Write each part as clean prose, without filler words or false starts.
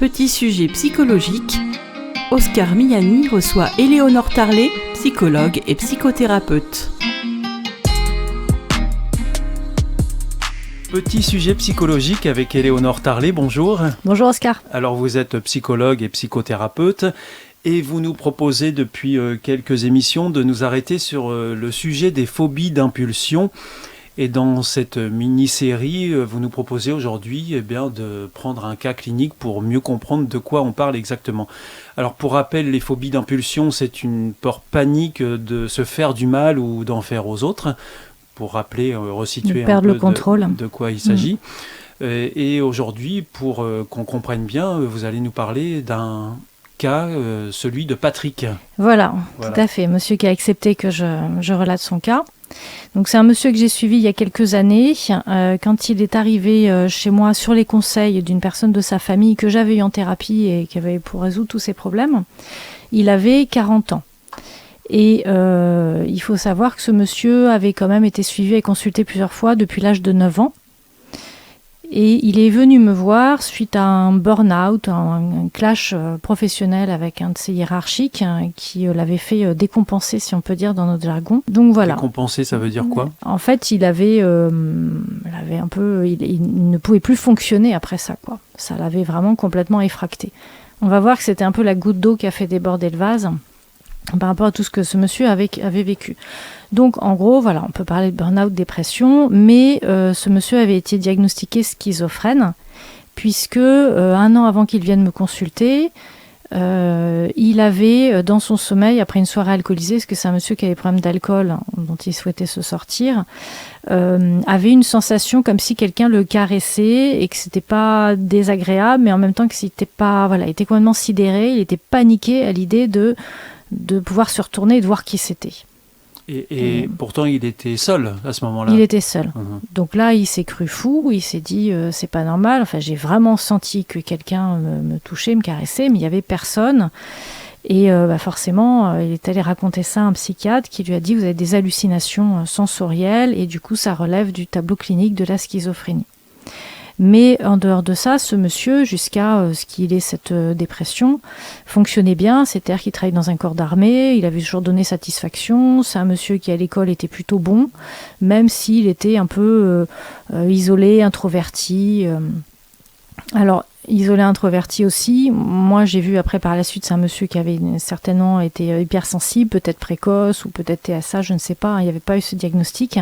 Petit sujet psychologique, Oscar Miani reçoit Éléonore Tarlet, psychologue et psychothérapeute. Petit sujet psychologique avec Éléonore Tarlet, bonjour. Bonjour Oscar. Alors vous êtes psychologue et psychothérapeute et vous nous proposez depuis quelques émissions de nous arrêter sur le sujet des phobies d'impulsion. Et dans cette mini-série, vous nous proposez aujourd'hui de prendre un cas clinique pour mieux comprendre de quoi on parle exactement. Alors pour rappel, les phobies d'impulsion, c'est une peur panique de se faire du mal ou d'en faire aux autres. Pour rappeler, resituer un peu de quoi il s'agit. Et aujourd'hui, pour qu'on comprenne bien, vous allez nous parler d'un cas, celui de Patrick. Voilà, tout à fait. Monsieur qui a accepté que je relate son cas. Donc c'est un monsieur que j'ai suivi il y a quelques années. Quand il est arrivé chez moi sur les conseils d'une personne de sa famille que j'avais eu en thérapie et qui avait pour résoudre tous ses problèmes, il avait 40 ans. Et il faut savoir que ce monsieur avait quand même été suivi et consulté plusieurs fois depuis l'âge de 9 ans. Et il est venu me voir suite à un burn-out, un clash professionnel avec un de ses hiérarchiques qui l'avait fait décompenser, si on peut dire, dans notre jargon. Donc voilà. Décompenser, ça veut dire quoi ? En fait, il ne pouvait plus fonctionner après ça, quoi. Ça l'avait vraiment complètement effracté. On va voir que c'était un peu la goutte d'eau qui a fait déborder le vase par rapport à tout ce que ce monsieur avait vécu. Donc en gros, voilà, on peut parler de burn-out, dépression, mais ce monsieur avait été diagnostiqué schizophrène, puisque un an avant qu'il vienne me consulter, il avait dans son sommeil, après une soirée alcoolisée, parce que c'est un monsieur qui avait des problèmes d'alcool dont il souhaitait se sortir, avait une sensation comme si quelqu'un le caressait et que c'était pas désagréable, mais en même temps que c'était pas, voilà, il était complètement sidéré, il était paniqué à l'idée de pouvoir se retourner et de voir qui c'était. Et pourtant, il était seul à ce moment-là. Il était seul. Donc là, il s'est cru fou, il s'est dit c'est pas normal. Enfin, j'ai vraiment senti que quelqu'un me touchait, me caressait, mais il n'y avait personne. Et forcément, il est allé raconter ça à un psychiatre qui lui a dit vous avez des hallucinations sensorielles et du coup, ça relève du tableau clinique de la schizophrénie. Mais en dehors de ça, ce monsieur, jusqu'à ce qu'il ait cette dépression, fonctionnait bien. C'est-à-dire qu'il travaillait dans un corps d'armée, il avait toujours donné satisfaction. C'est un monsieur qui, à l'école, était plutôt bon, même s'il était un peu isolé, introverti. Alors, isolé, introverti aussi. Moi, j'ai vu après, par la suite, c'est un monsieur qui avait certainement été hypersensible, peut-être précoce, ou peut-être TSA, je ne sais pas. Il n'y avait pas eu ce diagnostic.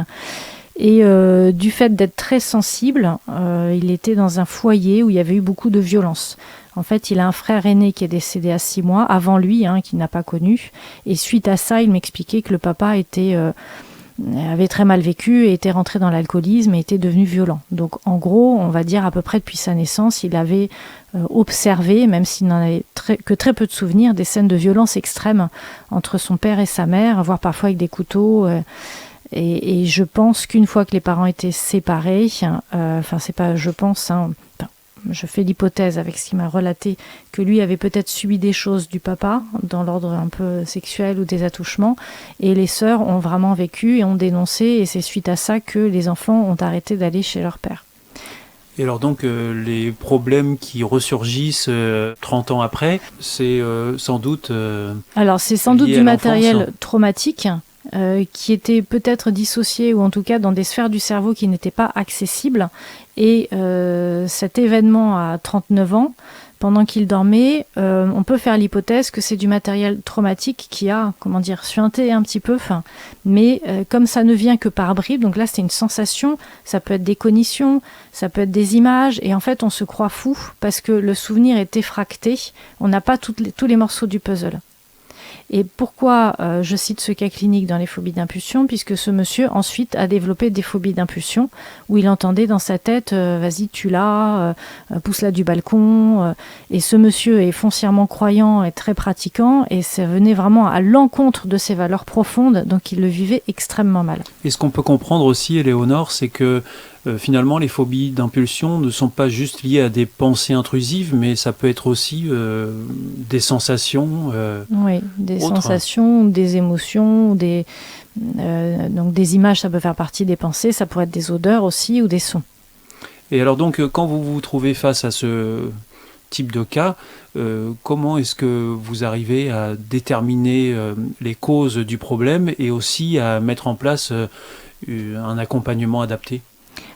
Et du fait d'être très sensible, il était dans un foyer où il y avait eu beaucoup de violence. En fait, il a un frère aîné qui est décédé à 6 mois, avant lui, qu'il n'a pas connu. Et suite à ça, il m'expliquait que le papa avait très mal vécu et était rentré dans l'alcoolisme et était devenu violent. Donc en gros, on va dire à peu près depuis sa naissance, il avait observé, même s'il n'en avait que très peu de souvenirs, des scènes de violence extrême entre son père et sa mère, voire parfois avec des couteaux. Et je pense qu'une fois que les parents étaient séparés, c'est pas je pense, je fais l'hypothèse avec ce qu'il m'a relaté, que lui avait peut-être subi des choses du papa, dans l'ordre un peu sexuel ou des attouchements, et les sœurs ont vraiment vécu et ont dénoncé, et c'est suite à ça que les enfants ont arrêté d'aller chez leur père. Et alors donc, les problèmes qui ressurgissent 30 ans après, c'est sans doute alors c'est sans doute du matériel traumatique, qui était peut-être dissocié ou en tout cas dans des sphères du cerveau qui n'étaient pas accessibles. Et cet événement à 39 ans, pendant qu'il dormait, on peut faire l'hypothèse que c'est du matériel traumatique qui a, suinté un petit peu. Mais comme ça ne vient que par bribes, donc là c'est une sensation, ça peut être des cognitions, ça peut être des images, et en fait on se croit fou parce que le souvenir est effracté, on n'a pas tous les morceaux du puzzle. Et pourquoi je cite ce cas clinique dans les phobies d'impulsion ? Puisque ce monsieur ensuite a développé des phobies d'impulsion où il entendait dans sa tête vas-y tue-la, pousse-la du balcon. Et ce monsieur est foncièrement croyant et très pratiquant et ça venait vraiment à l'encontre de ses valeurs profondes, donc il le vivait extrêmement mal. Et ce qu'on peut comprendre aussi, Éléonore, c'est que finalement, les phobies d'impulsion ne sont pas juste liées à des pensées intrusives, mais ça peut être aussi des sensations. Oui, des sensations, des émotions, donc des images, ça peut faire partie des pensées, ça pourrait être des odeurs aussi ou des sons. Et alors donc, quand vous vous trouvez face à ce type de cas, comment est-ce que vous arrivez à déterminer les causes du problème et aussi à mettre en place un accompagnement adapté ?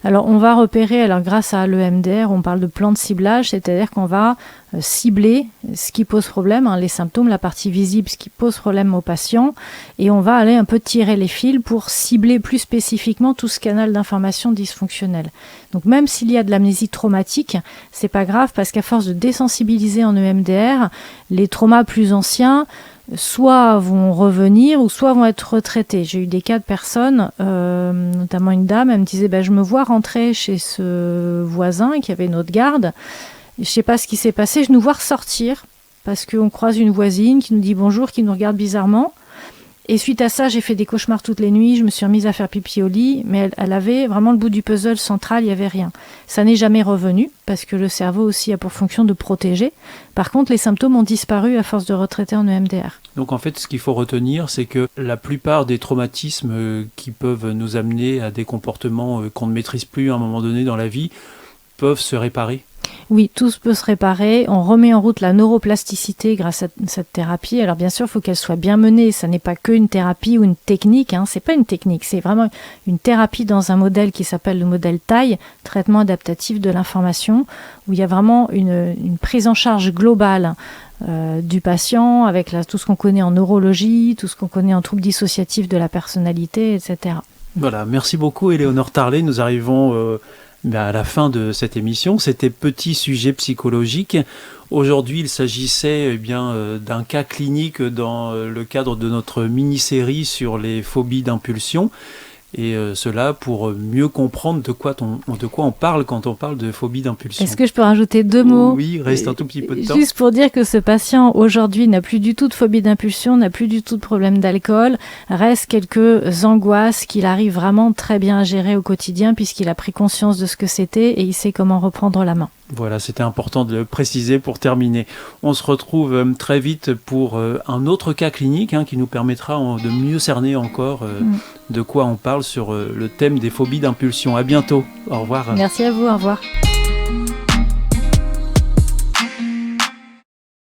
Alors on va repérer, alors grâce à l'EMDR, on parle de plan de ciblage, c'est-à-dire qu'on va cibler ce qui pose problème, les symptômes, la partie visible, ce qui pose problème au patient, et on va aller un peu tirer les fils pour cibler plus spécifiquement tout ce canal d'information dysfonctionnel. Donc même s'il y a de l'amnésie traumatique, c'est pas grave parce qu'à force de désensibiliser en EMDR, les traumas plus anciens soit vont revenir ou soit vont être retraités. J'ai eu des cas de personnes, notamment une dame, elle me disait je me vois rentrer chez ce voisin qui avait une autre garde, je ne sais pas ce qui s'est passé, je nous vois ressortir parce qu'on croise une voisine qui nous dit bonjour, qui nous regarde bizarrement. Et suite à ça, j'ai fait des cauchemars toutes les nuits, je me suis remise à faire pipi au lit, mais elle avait vraiment le bout du puzzle central, il n'y avait rien. Ça n'est jamais revenu, parce que le cerveau aussi a pour fonction de protéger. Par contre, les symptômes ont disparu à force de retraiter en EMDR. Donc en fait, ce qu'il faut retenir, c'est que la plupart des traumatismes qui peuvent nous amener à des comportements qu'on ne maîtrise plus à un moment donné dans la vie, peuvent se réparer. Oui, tout peut se réparer. On remet en route la neuroplasticité grâce à cette thérapie. Alors bien sûr, il faut qu'elle soit bien menée. Ça n'est pas qu'une thérapie ou une technique. C'est pas une technique, c'est vraiment une thérapie dans un modèle qui s'appelle le modèle TAI, traitement adaptatif de l'information, où il y a vraiment une prise en charge globale du patient avec tout ce qu'on connaît en neurologie, tout ce qu'on connaît en troubles dissociatifs de la personnalité, etc. Voilà, merci beaucoup Éléonore Tarlet. Nous arrivons à la fin de cette émission. C'était Petit sujet psychologique. Aujourd'hui, il s'agissait d'un cas clinique dans le cadre de notre mini-série sur les phobies d'impulsion. Et cela pour mieux comprendre de quoi on parle quand on parle de phobie d'impulsion. Est-ce que je peux rajouter 2 mots ? Oui, reste un tout petit peu de temps. Juste pour dire que ce patient, aujourd'hui, n'a plus du tout de phobie d'impulsion, n'a plus du tout de problème d'alcool. Reste quelques angoisses qu'il arrive vraiment très bien à gérer au quotidien puisqu'il a pris conscience de ce que c'était et il sait comment reprendre la main. Voilà, c'était important de le préciser pour terminer. On se retrouve très vite pour un autre cas clinique qui nous permettra de mieux cerner encore de quoi on parle sur le thème des phobies d'impulsion. À bientôt. Au revoir. Merci à vous. Au revoir.